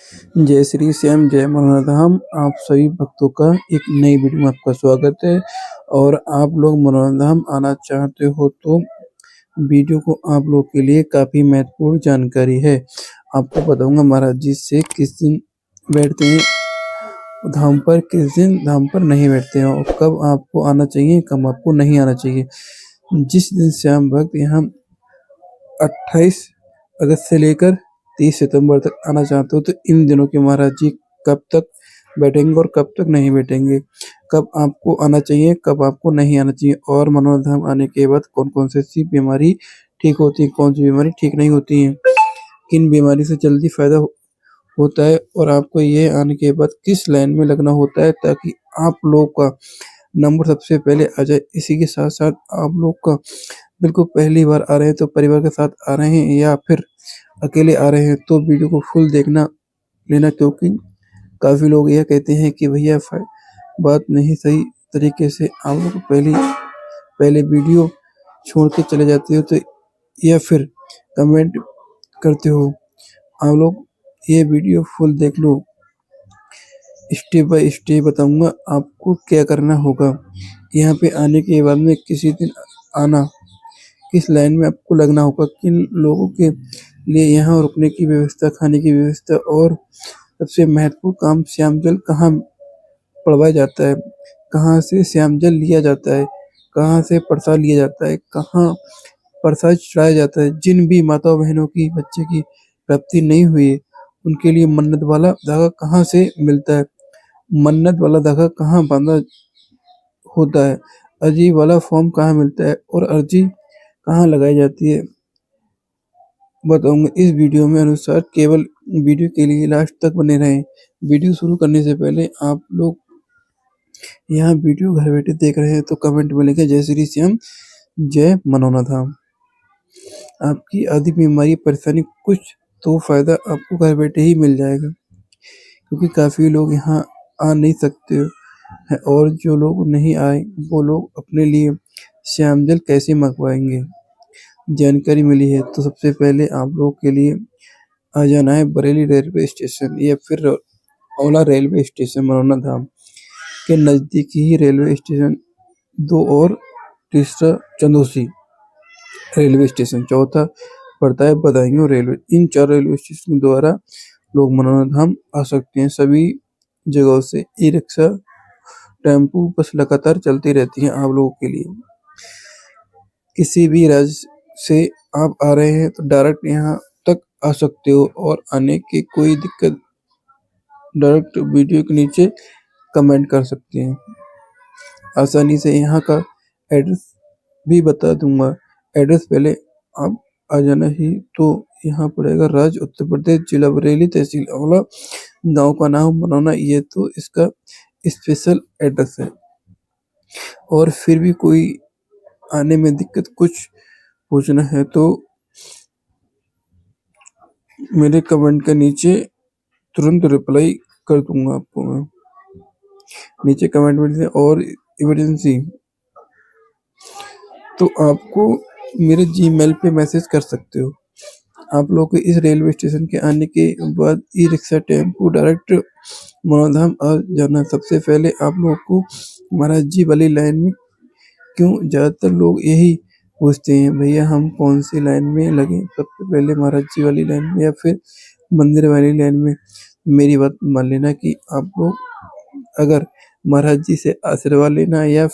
जय श्री श्याम, जय मनोरम। आप सभी भक्तों का एक नई वीडियो में आपका स्वागत है। और आप लोग मनोरम आना चाहते हो तो वीडियो को आप लोग के लिए काफ़ी महत्वपूर्ण जानकारी है। आपको बताऊंगा महाराज जी से किस दिन बैठते हैं धाम पर, किस दिन धाम पर नहीं बैठते हैं, और कब आपको आना चाहिए, कब आपको नहीं आना चाहिए। जिस दिन श्याम भक्त यहाँ 28 अगस्त से लेकर 30 सितंबर तक आना चाहते हो तो इन दिनों के महाराज जी कब तक बैठेंगे और कब तक नहीं बैठेंगे, कब आपको आना चाहिए, कब आपको नहीं आना चाहिए, और मनोरम आने के बाद कौन कौन सी बीमारी ठीक होती है, कौन सी बीमारी ठीक नहीं होती है, किन बीमारी से जल्दी फायदा होता है, और आपको ये आने के बाद किस लाइन में लगना होता है ताकि आप लोग का नंबर सबसे पहले आ जाए। इसी के साथ साथ आप लोग का बिल्कुल पहली बार आ रहे हैं तो परिवार के साथ आ रहे हैं या फिर अकेले आ रहे हैं तो वीडियो को फुल देखना लेना, क्योंकि काफ़ी लोग यह कहते हैं कि भैया बात नहीं सही तरीके से आप लोग पहले वीडियो छोड़ के चले जाते हो तो या फिर कमेंट करते हो। आप लोग ये वीडियो फुल देख लो, स्टेप बाय स्टेप बताऊंगा आपको क्या करना होगा। यहाँ पे आने के बाद में किसी दिन आना, किस लाइन में आपको लगना होगा, किन लोगों के लिए यहाँ रुकने की व्यवस्था, खाने की व्यवस्था, और सबसे महत्वपूर्ण काम श्याम जल कहाँ पड़वाया जाता है, कहाँ से श्याम जल लिया जाता है, कहाँ से प्रसाद लिया जाता है, कहाँ प्रसाद चढ़ाया जाता है। जिन भी माता बहनों की बच्चे की प्राप्ति नहीं हुई है उनके लिए मन्नत वाला धागा कहाँ से मिलता है, मन्नत वाला धागा कहाँ बांधा होता है, अर्जी वाला फॉर्म कहाँ मिलता है और अर्जी कहाँ लगाई जाती है, बताऊंगा इस वीडियो में अनुसार। केवल वीडियो के लिए लास्ट तक बने रहें। वीडियो शुरू करने से पहले आप लोग यहाँ वीडियो घर बैठे देख रहे हैं तो कमेंट में लिखें जय श्री श्याम, जय मनोना धाम। आपकी आदि बीमारी परेशानी कुछ तो फायदा आपको घर बैठे ही मिल जाएगा, क्योंकि काफ़ी लोग यहाँ आ नहीं सकते हैं, और जो लोग नहीं आए वो लोग अपने लिए श्याम जल कैसे मंगवाएंगे, जानकारी मिली है। तो सबसे पहले आप लोगों के लिए आ जाना है बरेली रेलवे स्टेशन या फिर औला रेलवे स्टेशन। मनोना धाम के नज़दीक ही रेलवे स्टेशन 2 और तीसरा चंदौसी रेलवे स्टेशन, चौथा पड़ता है बदायूं रेलवे। इन 4 रेलवे स्टेशन के द्वारा लोग मनोना धाम आ सकते हैं। सभी जगहों से ई रिक्शा, टेम्पू, बस लगातार चलती रहती हैं आप लोगों के लिए। किसी भी राज्य से आप आ रहे हैं तो डायरेक्ट यहाँ तक आ सकते हो, और आने की कोई दिक्कत डायरेक्ट वीडियो के नीचे कमेंट कर सकते हैं। आसानी से यहाँ का एड्रेस भी बता दूंगा। एड्रेस पहले आप आ जाना ही तो यहाँ पड़ेगा राज्य उत्तर प्रदेश, जिला बरेली, तहसील औला, गांव का नाम मनोना। ये तो इसका स्पेशल एड्रेस है। और फिर भी कोई आने में दिक्कत कुछ पूछना है तो मेरे कमेंट के नीचे तुरंत रिप्लाई कर दूंगा आपको मैं। नीचे कमेंट में और इमरजेंसी तो आपको मेरे जीमेल पे मैसेज कर सकते हो। आप लोग को इस रेलवे स्टेशन के आने के बाद ई रिक्शा, टेम्पू डायरेक्ट मनोधाम आ जाना। सबसे पहले आप लोग को महाराज जी वाली लाइन में, क्यों ज़्यादातर लोग यही पूछते हैं भैया हम कौन सी लाइन में लगे, सबसे पहले महाराज जी वाली लाइन में या फिर मंदिर वाली लाइन में। मेरी बात मान लेना कि आप लोग अगर महाराज जी से आशीर्वाद लेना या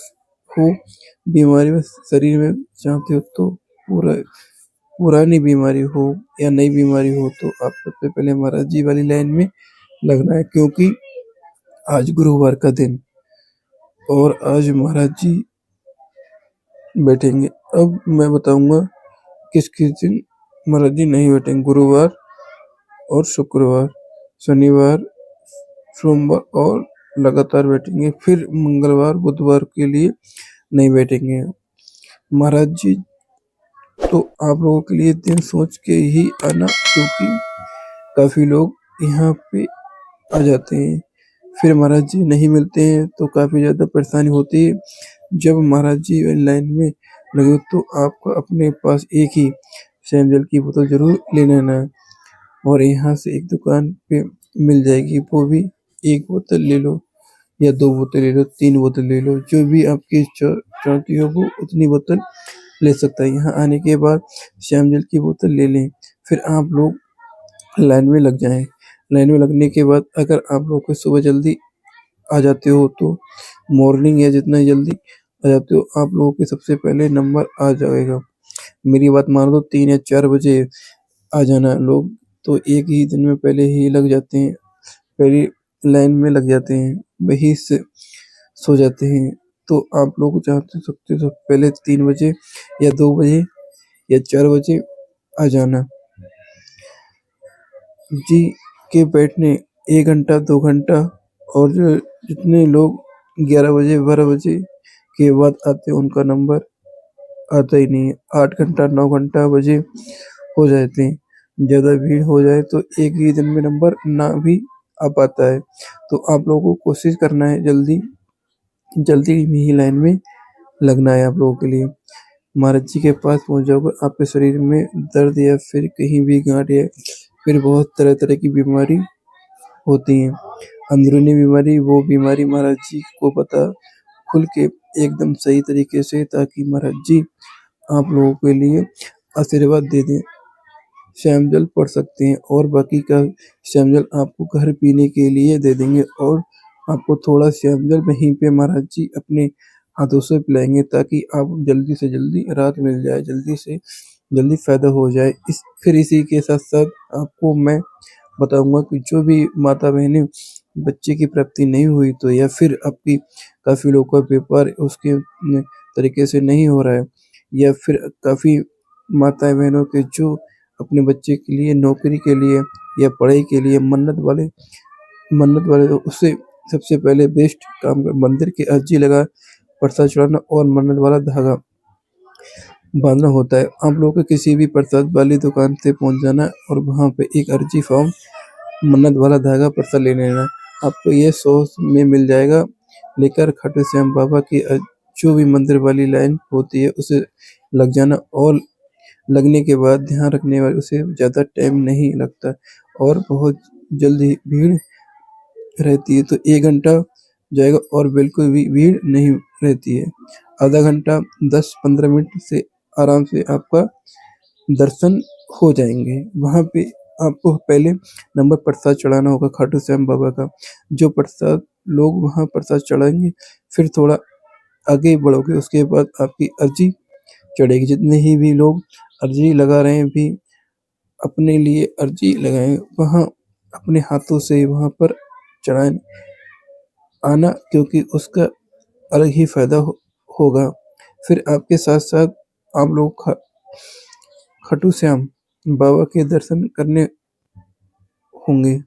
हो बीमारी में शरीर में चाहते हो तो पुरानी बीमारी हो या नई बीमारी हो तो आप सबसे पहले महाराज जी वाली लाइन में लगना है, क्योंकि आज गुरुवार का दिन और आज महाराज जी बैठेंगे। अब मैं बताऊंगा किस किस दिन महाराज जी नहीं बैठेंगे। गुरुवार और शुक्रवार, शनिवार, सोमवार और लगातार बैठेंगे, फिर मंगलवार बुधवार के लिए नहीं बैठेंगे महाराज जी। तो आप लोगों के लिए दिन सोच के ही आना, क्योंकि काफ़ी लोग यहाँ पे आ जाते हैं फिर महाराज जी नहीं मिलते हैं तो काफ़ी ज़्यादा परेशानी होती है। जब महाराज जी लाइन में लगे तो आपको अपने पास एक ही श्याम जल की बोतल जरूर ले लेना है, और यहाँ से एक दुकान पे मिल जाएगी, वो भी 1 बोतल ले लो या 2 बोतल ले लो, 3 बोतल ले लो, जो भी आपकी इच्छा चाहती हो वो उतनी बोतल ले सकता है। यहाँ आने के बाद श्याम जल की बोतल ले लें, फिर आप लोग लाइन में लग जाएँ। लाइन में लगने के बाद अगर आप लोग को सुबह जल्दी आ जाते हो तो मॉर्निंग या जितना जल्दी आ जाते हो आप लोगों के सबसे पहले नंबर आ जाएगा। मेरी बात मान लो 3 या 4 बजे आ जाना। लोग तो एक ही दिन में पहले ही लग जाते हैं, पहली लाइन में लग जाते हैं, वहीं से सो जाते हैं। तो आप लोग चाहते सकते तो पहले 3 बजे या 2 बजे या 4 बजे आ जाना। जी के बैठने 1 घंटा 2 घंटा और जो जितने लोग 11 बजे 12 बजे के बाद आते हैं उनका नंबर आता ही नहीं है। 8 घंटा 9 घंटा बजे हो जाते हैं। ज़्यादा भीड़ हो जाए तो एक ही दिन में नंबर ना भी आ पाता है। तो आप लोगों को कोशिश करना है जल्दी ही लाइन में लगना है आप लोगों के लिए। महाराज जी के पास पहुँच जाओगे, आपके शरीर में दर्द या फिर कहीं भी गाँठ या फिर बहुत तरह-तरह की बीमारी होती हैं। अंदरूनी बीमारी वो बीमारी महाराज जी को पता खुल के एकदम सही तरीके से, ताकि महाराज जी आप लोगों के लिए आशीर्वाद दे दें। श्याम जल पढ़ सकते हैं और बाकी का श्याम जल आपको घर पीने के लिए दे देंगे और आपको थोड़ा श्याम जल वहीं पे महाराज जी अपने हाथों से पिलाएँगे, ताकि आप जल्दी से जल्दी राहत मिल जाए, जल्दी से जल्दी फ़ायदा हो जाए। फिर इसी के साथ-साथ आपको मैं बताऊँगा कि जो भी माता-बहनें बच्चे की प्राप्ति नहीं हुई तो या फिर आपकी काफ़ी लोगों का पेपर उसके तरीके से नहीं हो रहा है, या फिर काफ़ी माताएँ-बहनों के जो अपने बच्चे के लिए नौकरी के लिए या पढ़ाई के लिए मन्नत वाले तो उससे सबसे पहले बेस्ट काम मंदिर की अर्जी लगा प्रसाद चढ़ाना और मन्नत वाला धागा बाँधना होता है। आप लोगों को किसी भी प्रसाद वाली दुकान से पहुँच जाना और वहाँ पे एक अर्जी फॉर्म, मन्नत वाला धागा, प्रसाद ले लेना। आपको ये 100 में मिल जाएगा। लेकर खाटू श्याम बाबा की जो भी मंदिर वाली लाइन होती है उसे लग जाना और लगने के बाद ध्यान रखने वाले उसे ज़्यादा टाइम नहीं लगता और बहुत जल्दी भीड़ रहती है। तो 1 घंटा जाएगा और बिल्कुल भी भीड़ नहीं रहती है। आधा घंटा 10-15 मिनट से आराम से आपका दर्शन हो जाएँगे। वहाँ पे आपको पहले नंबर प्रसाद चढ़ाना होगा खाटू श्याम बाबा का। जो प्रसाद लोग वहाँ प्रसाद चढ़ाएँगे, फिर थोड़ा आगे बढ़ोगे उसके बाद आपकी अर्जी चढ़ेगी। जितने ही भी लोग अर्जी लगा रहे हैं भी अपने लिए अर्जी लगाएँ, वहाँ अपने हाथों से वहाँ पर चढ़ाएँ आना, क्योंकि उसका अलग ही फ़ायदा होगा। फिर आपके साथ-साथ आप लोग खाटू श्याम बाबा के दर्शन करने होंगे।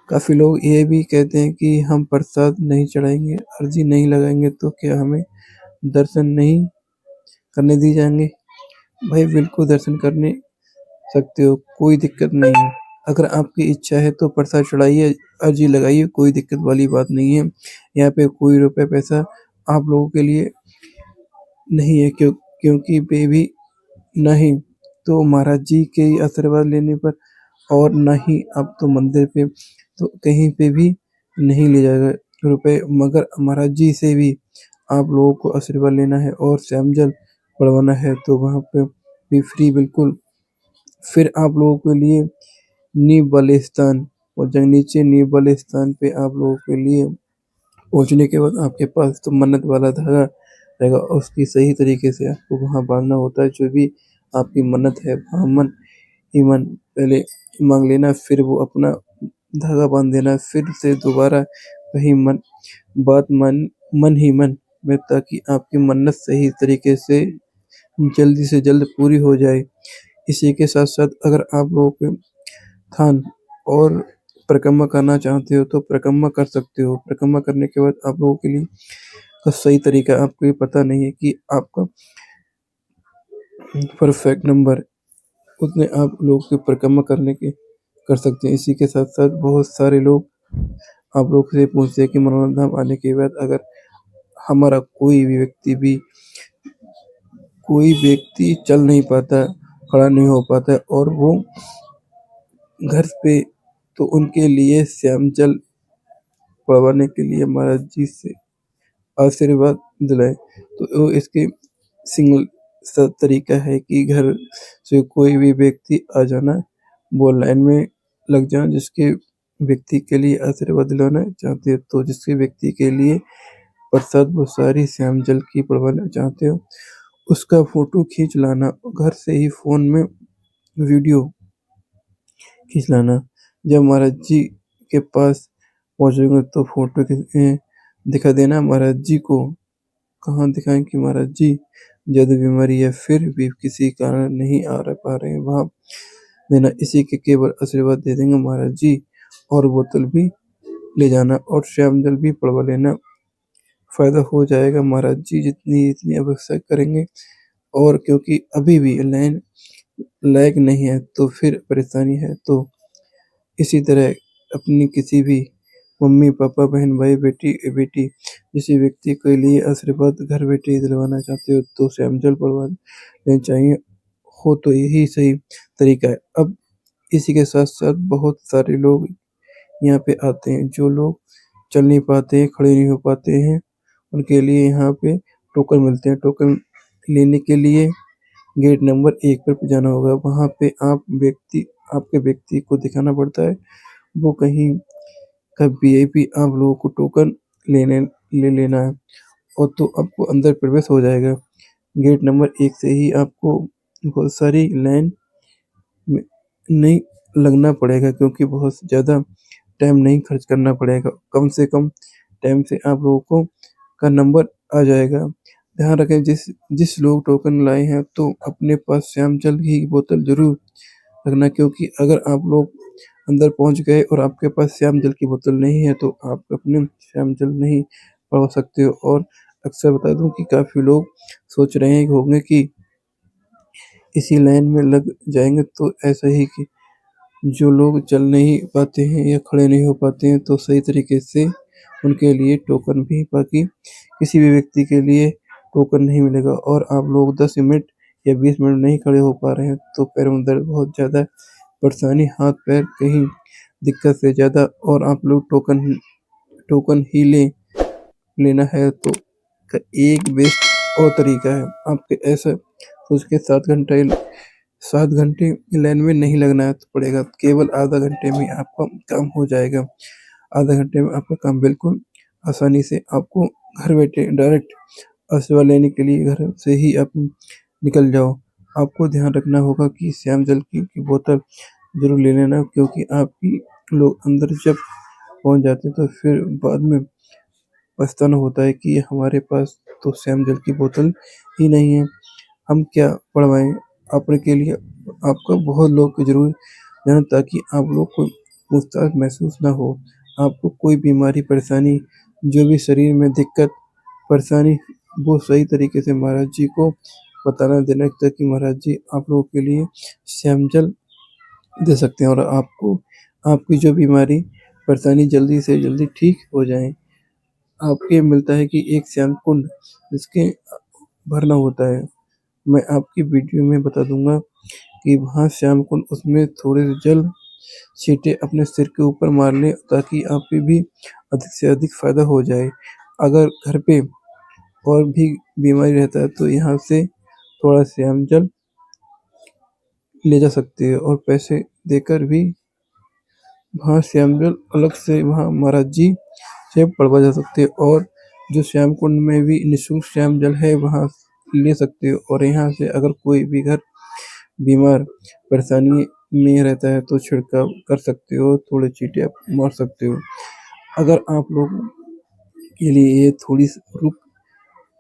काफ़ी लोग ये भी कहते हैं कि हम प्रसाद नहीं चढ़ाएँगे, अर्जी नहीं लगाएँगे तो क्या हमें दर्शन नहीं करने दिए जाएँगे? भाई बिल्कुल दर्शन करने सकते हो, कोई दिक्कत नहीं है। अगर आपकी इच्छा है तो प्रसाद चढ़ाइए, अर्जी लगाइए, कोई दिक्कत वाली बात नहीं है। यहाँ पे कोई रुपए पैसा आप लोगों के लिए नहीं है, क्योंकि वे भी नहीं तो महाराज जी के आशीर्वाद लेने पर और ना ही आप तो मंदिर पे तो कहीं पे भी नहीं ले जाएगा रुपए, मगर महाराज जी से भी आप लोगों को आशीर्वाद लेना है और श्याम जल पड़वाना है तो वहाँ पे भी फ्री बिल्कुल। फिर आप लोगों के लिए नींव वाले स्थान और नीचे नींव वाले स्थान पे आप लोगों के लिए पहुँचने के बाद आपके पास तो मन्नत वाला धागा रहेगा और उसकी सही तरीके से आपको वहाँ बाँधना होता है। जो भी आपकी मन्नत है वहाँ मन ही मन पहले माँग लेना, फिर वो अपना धागा बाँध देना। फिर से दोबारा वही मन ही मन में, ताकि आपकी मन्नत सही तरीके से जल्दी से जल्द पूरी हो जाए। इसी के साथ-साथ अगर आप लोगों के थान और परिक्रमा करना चाहते हो तो परिक्रमा कर सकते हो। परिक्रमा करने के बाद आप लोगों के लिए का सही तरीका आपको ये पता नहीं है कि आपका परफेक्ट नंबर उतने आप लोग की परिक्रमा कर सकते हैं। इसी के साथ-साथ बहुत सारे लोग आप लोग से पूछते हैं कि मनोरंजन धाम आने के बाद अगर हमारा कोई व्यक्ति चल नहीं पाता, खड़ा नहीं हो पाता है और वो घर पे तो उनके लिए श्यामजल पढ़वाने के लिए महाराज जी से आशीर्वाद दिलाए। तो इसके सिंगल सा तरीका है कि घर से कोई भी व्यक्ति आ जाना, वो लाइन में लग जाना, जिसके व्यक्ति के लिए आशीर्वाद दिलाना चाहते हो, तो जिसके व्यक्ति के लिए प्रसाद वो सारी श्यामजल की पढ़वाना चाहते हो, उसका फोटो खींच लाना। घर से ही फोन में वीडियो खींच लाना। जब महाराज जी के पास पहुंचोगे तो फोटो दिखा देना महाराज जी को। कहाँ दिखाएं कि महाराज जी ज्यादा बीमारी है, फिर भी किसी कारण नहीं आ पा रहे हैं, वहां देना। इसी के केवल आशीर्वाद दे देंगे महाराज जी, और बोतल भी ले जाना और श्यामजल भी पढ़वा लेना। फायदा हो जाएगा महाराज जी जितनी जितनी अपेक्षा करेंगे। और क्योंकि अभी भी लाइन लायक नहीं है तो फिर परेशानी है, तो इसी तरह अपनी किसी भी मम्मी पापा बहन भाई बेटी बेटी किसी व्यक्ति के लिए आशीर्वाद घर बैठे दिलवाना चाहते हो तो श्यामजल पढ़वा लेना चाहिए। हो तो यही सही तरीका है। अब इसी के साथ साथ बहुत सारे लोग यहाँ पे आते हैं, जो लोग चल नहीं पाते हैं, खड़े नहीं हो पाते हैं, उनके लिए यहाँ पे टोकन मिलते हैं। टोकन लेने के लिए गेट नंबर 1 पर जाना होगा। वहाँ पे आपके व्यक्ति को दिखाना पड़ता है, वो कहीं का वीआईपी आप लोगों को टोकन ले लेना है, और तो आपको अंदर प्रवेश हो जाएगा। गेट नंबर 1 से ही आपको बहुत सारी लाइन में नहीं लगना पड़ेगा, क्योंकि बहुत ज़्यादा टाइम नहीं खर्च करना पड़ेगा। कम से कम टाइम से आप लोगों को का नंबर आ जाएगा। ध्यान रखें, जिस लोग टोकन लाए हैं तो अपने पास श्यामजल की बोतल जरूर रखना, क्योंकि अगर आप लोग अंदर पहुंच गए और आपके पास श्यामजल की बोतल नहीं है तो आप अपने श्यामजल नहीं पढ़वा सकते हो। और अक्सर बता दूं कि काफ़ी लोग सोच रहे होंगे कि इसी लाइन में लग जाएंगे, तो ऐसा ही कि जो लोग चल नहीं पाते हैं या खड़े नहीं हो पाते हैं तो सही तरीके से उनके लिए टोकन भी, बाकी किसी भी व्यक्ति के लिए टोकन नहीं मिलेगा। और आप लोग 10 मिनट या 20 मिनट नहीं खड़े हो पा रहे हैं तो पैरों में दर्द, बहुत ज़्यादा परेशानी, हाथ पैर कहीं दिक्कत से ज़्यादा, और आप लोग टोकन ही लेना है तो का एक बेस्ट और तरीका है। आपके ऐसा सोच के 7 घंटे लाइन में नहीं लगना पड़ेगा, केवल आधा घंटे में आपका काम हो जाएगा। आधा घंटे में आपका काम बिल्कुल आसानी से आपको घर बैठे डायरेक्ट आशीर्वाद लेने के लिए घर से ही आप निकल जाओ। आपको ध्यान रखना होगा कि श्यामजल की बोतल जरूर ले लेना, क्योंकि आपकी लोग अंदर जब पहुंच जाते हैं तो फिर बाद में पछताना होता है कि हमारे पास तो श्यामजल की बोतल ही नहीं है, हम क्या पढ़वाएं। अपने के लिए आपका बहुत लोग को जरूर जाना, ताकि आप लोग को पूछताछ महसूस ना हो। आपको कोई बीमारी परेशानी जो भी शरीर में दिक्कत परेशानी, वो सही तरीके से महाराज जी को बताना देना, ताकि महाराज जी आप लोगों के लिए श्यामजल दे सकते हैं और आपको आपकी जो बीमारी परेशानी जल्दी से जल्दी ठीक हो जाए। आपके मिलता है कि एक श्याम कुंड जिसके भरना होता है, मैं आपकी वीडियो में बता दूंगा कि वहाँ श्याम कुंड, उसमें थोड़े जल छींटे अपने सिर के ऊपर मार लें, ताकि आपके भी अधिक से अधिक फायदा हो जाए। अगर घर पे और भी बीमारी रहता है तो यहाँ से थोड़ा श्याम जल ले जा सकते हैं, और पैसे देकर भी वहाँ श्याम जल अलग से वहाँ महाराज जी से पढ़वा जा सकते हैं। और जो श्याम कुंड में भी निःशुल्क श्याम जल है वहाँ ले सकते हो। और यहाँ से अगर कोई भी घर बीमार परेशानी में रहता है तो छिड़काव कर सकते हो, थोड़े चींटे आप मार सकते हो। अगर आप लोग के लिए ये थोड़ी रुक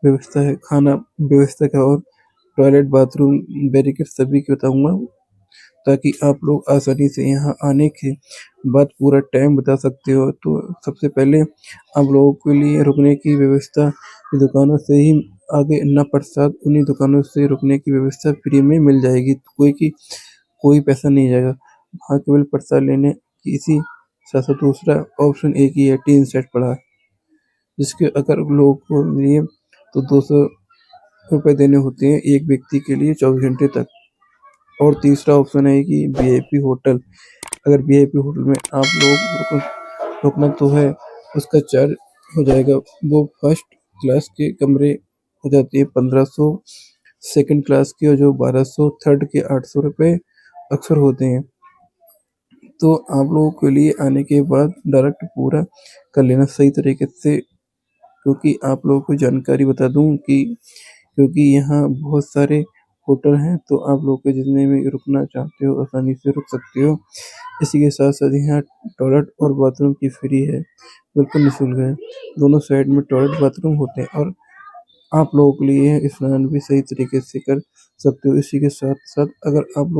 व्यवस्था है, खाना व्यवस्था का और टॉयलेट बाथरूम बैरिकेड सभी की बताऊंगा, ताकि आप लोग आसानी से यहाँ आने के बाद पूरा टाइम बता सकते हो। तो सबसे पहले आप लोगों के लिए रुकने की व्यवस्था दुकानों से ही आगे न प्रसाद, उन्हीं दुकानों से रुकने की व्यवस्था फ्री में मिल जाएगी, कोई पैसा नहीं जाएगा। हाँ, केवल प्रसाद लेने की इसी साथ साथ दूसरा ऑप्शन एक ही है, टीन सेट पड़ा है, जिसके अगर लोगों को लिए तो 200 रुपये देने होते हैं एक व्यक्ति के लिए 24 घंटे तक। और तीसरा ऑप्शन है कि वीआईपी होटल, अगर वीआईपी होटल में आप लोग को रुकना तो है, उसका चार्ज हो जाएगा। वो फर्स्ट क्लास के कमरे हो जाती है 1500, सेकंड क्लास की और जो 1200, थर्ड के 800 रुपये अक्सर होते हैं। तो आप लोगों के लिए आने के बाद डायरेक्ट पूरा कर लेना सही तरीके से, क्योंकि आप लोगों को जानकारी बता दूं कि क्योंकि यहाँ बहुत सारे होटल हैं, तो आप लोग के जितने भी रुकना चाहते हो आसानी से रुक सकते हो। इसी के साथ-साथ यहाँ टॉयलेट और बाथरूम की फ्री है, बिल्कुल निःशुल्क है। दोनों साइड में टॉयलेट बाथरूम होते हैं और आप लोगों के लिए स्नान भी सही तरीके से कर सकते हो। इसी के साथ-साथ अगर आप लोग